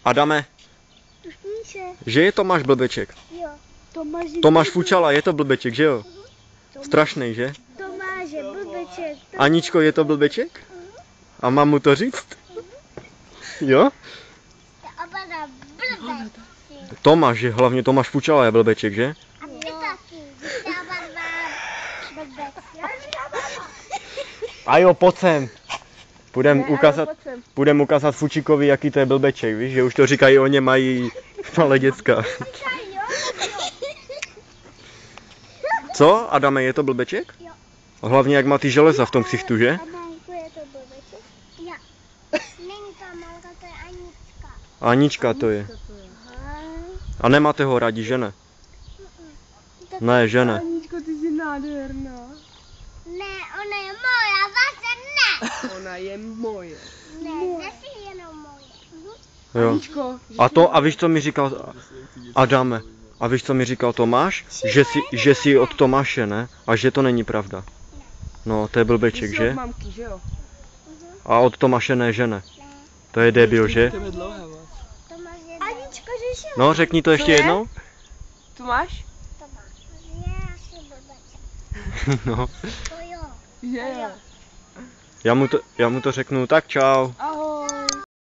Adame, že je Tomáš blbeček? Jo. Tomáš Fučala, je to blbeček, že jo? Strašný, že? Tomáš je blbeček. Aničko, je to blbeček? A mám mu to říct? Jo? Tomáš, že hlavně Tomáš Fučala je blbeček, že? A ty taky. A jo, pojď sem. Půjdem ukázat Fučíkovi, jaký to je blbeček, víš, že už to říkají o ně mají malé děcka. Co, Adame, je to blbeček? Jo. Hlavně jak má ty železa v tom ksichtu, že? Amanko, je to blbeček? Jo. Není to Amanka, to je Anička. Anička to je. A nemáte ho rádi, že ne? Ne, že ne. Aničko, ty jsi nádherná. Ne, ona je moja, zase ne. Ona je moje. Ne, zase jenom moje. Jo. Aničko. A víš, co mi říkal Adame? A víš, co mi říkal Tomáš? Že jsi od Tomáše, ne? A že to není pravda. No, to je blbeček, Ty jsi že? od mamky, že jo? A od Tomáše ne, že ne? To je debil, že? Tomáš je Anička, že jsi No, řekni to ještě je? jednou. Tomáš? Tomáš. Je asi blbeček. No, To jo. Že jo. já mu to řeknu, tak čau. Ahoj.